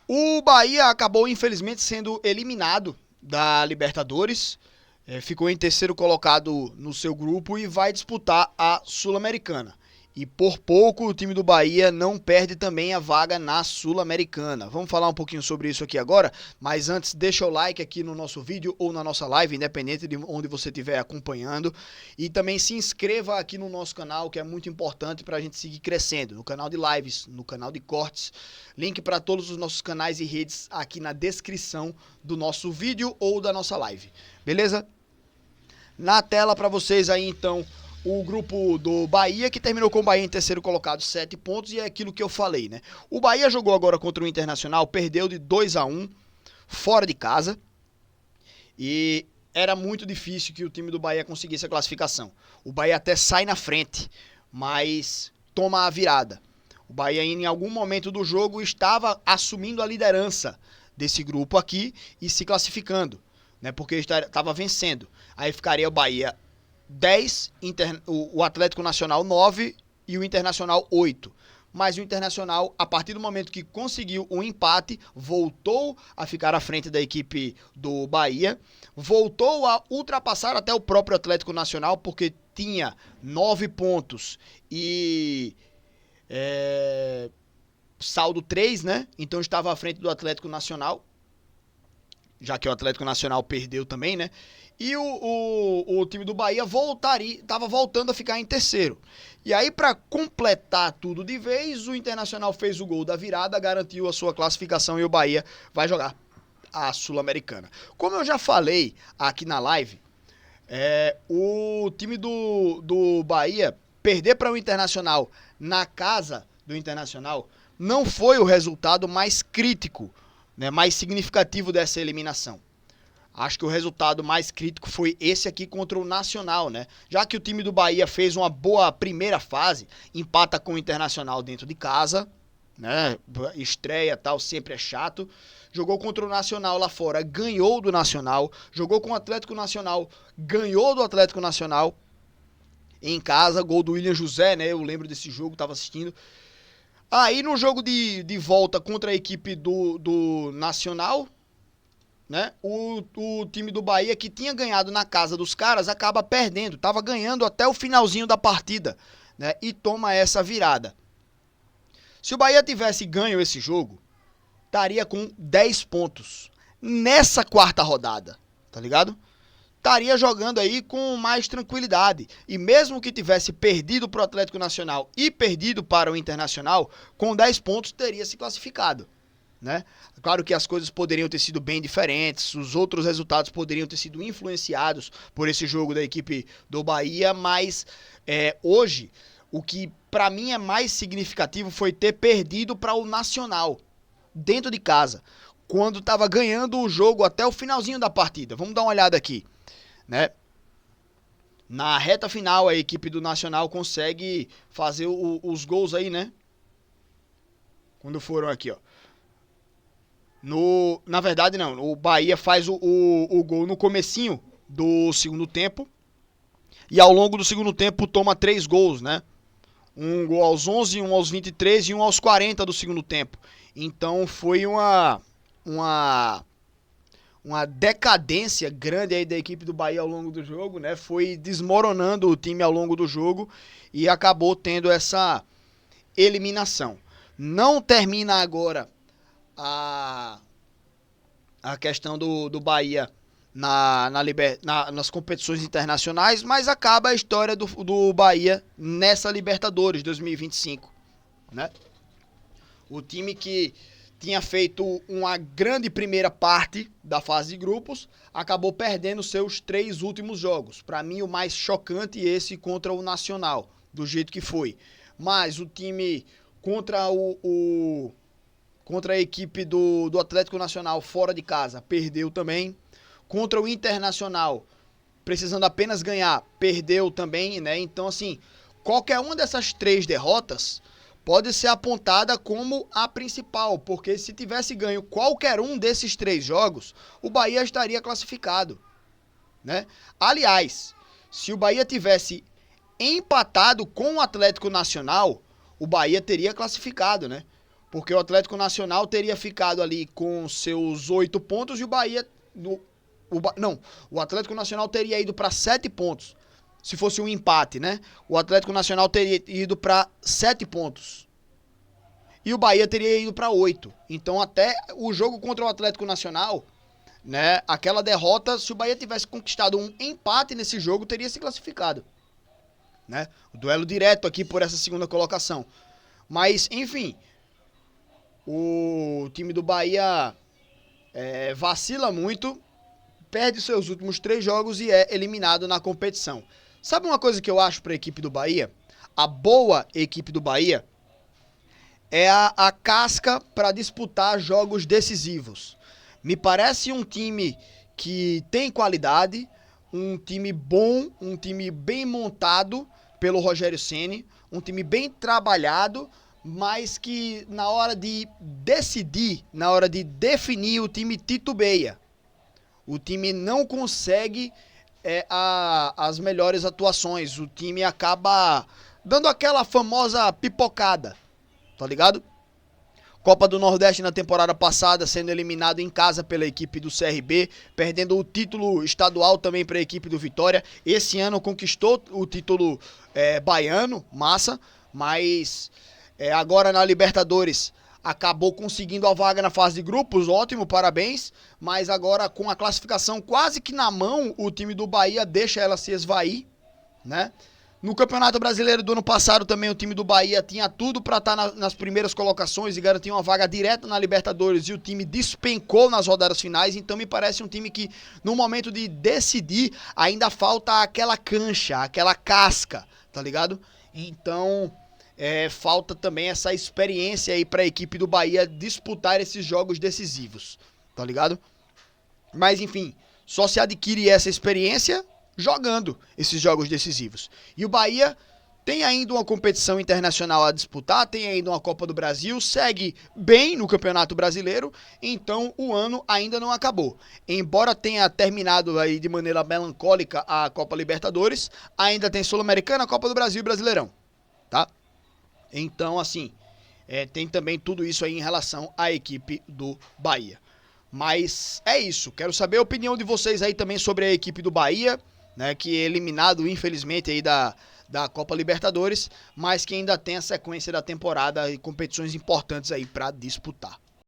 O Bahia acabou, infelizmente, sendo eliminado da Libertadores. Ficou em terceiro colocado no seu grupo e vai disputar a Sul-Americana. E por pouco o time do Bahia não perde também a vaga na Sul-Americana. Vamos falar um pouquinho sobre isso aqui agora, mas antes deixa o like aqui no nosso vídeo ou na nossa live, independente de onde você estiver acompanhando. E também se inscreva aqui no nosso canal, que é muito importante para a gente seguir crescendo. No canal de lives, no canal de cortes. Link para todos os nossos canais e redes aqui na descrição do nosso vídeo ou da nossa live. Beleza? Na tela para vocês aí então o grupo do Bahia, que terminou com o Bahia em terceiro colocado, 7 pontos, e é aquilo que eu falei, né? O Bahia jogou agora contra o Internacional, perdeu de 2-1 fora de casa, e era muito difícil que o time do Bahia conseguisse a classificação. O Bahia até sai na frente, mas toma a virada. O Bahia em algum momento do jogo estava assumindo a liderança desse grupo aqui e se classificando, né? Porque estava vencendo. Aí ficaria o Bahia 10, o Atlético Nacional 9 e o Internacional 8. Mas o Internacional, a partir do momento que conseguiu o empate, voltou a ficar à frente da equipe do Bahia, voltou a ultrapassar até o próprio Atlético Nacional, porque tinha 9 pontos e saldo 3, né? Então estava à frente do Atlético Nacional, já que o Atlético Nacional perdeu também, né? E o time do Bahia estava voltando a ficar em terceiro. E aí, para completar tudo de vez, o Internacional fez o gol da virada, garantiu a sua classificação e o Bahia vai jogar a Sul-Americana. Como eu já falei aqui na live, o time do Bahia perder para o Internacional na casa do Internacional não foi o resultado mais crítico, né, mais significativo dessa eliminação. Acho que o resultado mais crítico foi esse aqui contra o Nacional, né? Já que o time do Bahia fez uma boa primeira fase, empata com o Internacional dentro de casa, né? Estreia tal, sempre é chato. Jogou contra o Nacional lá fora, ganhou do Nacional. Jogou com o Atlético Nacional, ganhou do Atlético Nacional. Em casa, gol do William José, né? Eu lembro desse jogo, tava assistindo. Aí no jogo de volta contra a equipe do Nacional, né? O time do Bahia, que tinha ganhado na casa dos caras, acaba perdendo. Tava ganhando até o finalzinho da partida, né? E toma essa virada. Se o Bahia tivesse ganho esse jogo, estaria com 10 pontos nessa quarta rodada, tá ligado? Estaria jogando aí com mais tranquilidade. E mesmo que tivesse perdido para o Atlético Nacional e perdido para o Internacional, com 10 pontos teria se classificado, né? Claro que as coisas poderiam ter sido bem diferentes, os outros resultados poderiam ter sido influenciados por esse jogo da equipe do Bahia, mas hoje o que para mim é mais significativo foi ter perdido para o Nacional, dentro de casa, quando estava ganhando o jogo até o finalzinho da partida. Vamos dar uma olhada aqui, né? Na reta final, a equipe do Nacional consegue fazer os gols aí, né? Quando foram aqui, ó. Na verdade, não. O Bahia faz o gol no comecinho do segundo tempo. E ao longo do segundo tempo toma 3 gols, né? Um gol aos 11, um aos 23 e um aos 40 do segundo tempo. Então foi uma decadência grande aí da equipe do Bahia ao longo do jogo, né? Foi desmoronando o time ao longo do jogo e acabou tendo essa eliminação. Não termina agora a questão do Bahia nas competições internacionais, mas acaba a história do Bahia nessa Libertadores 2025, né? O time que tinha feito uma grande primeira parte da fase de grupos, acabou perdendo seus 3 últimos jogos. Para mim, o mais chocante é esse contra o Nacional, do jeito que foi. Mas o time contra contra a equipe do Atlético Nacional fora de casa, perdeu também. Contra o Internacional, precisando apenas ganhar, perdeu também, né? Então, assim, qualquer uma dessas 3 derrotas pode ser apontada como a principal, porque se tivesse ganho qualquer um desses 3 jogos, o Bahia estaria classificado, né? Aliás, se o Bahia tivesse empatado com o Atlético Nacional, o Bahia teria classificado, né? Porque o Atlético Nacional teria ficado ali com seus 8 pontos e o Bahia... o Atlético Nacional teria ido para 7 pontos. Se fosse um empate, né? O Atlético Nacional teria ido para 7 pontos. E o Bahia teria ido para 8. Então até o jogo contra o Atlético Nacional, né? Aquela derrota, se o Bahia tivesse conquistado um empate nesse jogo, teria se classificado, né? O duelo direto aqui por essa segunda colocação. Mas, enfim, o time do Bahia vacila muito, perde seus últimos 3 jogos e é eliminado na competição. Sabe uma coisa que eu acho para a equipe do Bahia? A boa equipe do Bahia é a casca para disputar jogos decisivos. Me parece um time que tem qualidade, um time bom, um time bem montado pelo Rogério Ceni, um time bem trabalhado, mas que na hora de decidir, na hora de definir, o time titubeia. O time não consegue as melhores atuações. O time acaba dando aquela famosa pipocada, tá ligado? Copa do Nordeste na temporada passada, sendo eliminado em casa pela equipe do CRB, perdendo o título estadual também para a equipe do Vitória. Esse ano conquistou o título baiano, massa, mas agora na Libertadores acabou conseguindo a vaga na fase de grupos, ótimo, parabéns, mas agora com a classificação quase que na mão, o time do Bahia deixa ela se esvair, né? No Campeonato Brasileiro do ano passado também o time do Bahia tinha tudo para estar nas primeiras colocações e garantir uma vaga direta na Libertadores, e o time despencou nas rodadas finais. Então me parece um time que no momento de decidir ainda falta aquela cancha, aquela casca, tá ligado? Então falta também essa experiência aí para a equipe do Bahia disputar esses jogos decisivos, tá ligado? Mas enfim, só se adquire essa experiência jogando esses jogos decisivos. E o Bahia tem ainda uma competição internacional a disputar, tem ainda uma Copa do Brasil, segue bem no Campeonato Brasileiro, então o ano ainda não acabou. Embora tenha terminado aí de maneira melancólica a Copa Libertadores, ainda tem Sul-Americana, Copa do Brasil e Brasileirão, tá? Então, assim, tem também tudo isso aí em relação à equipe do Bahia. Mas é isso, quero saber a opinião de vocês aí também sobre a equipe do Bahia, né, que é eliminado, infelizmente, aí da Copa Libertadores, mas que ainda tem a sequência da temporada e competições importantes aí para disputar.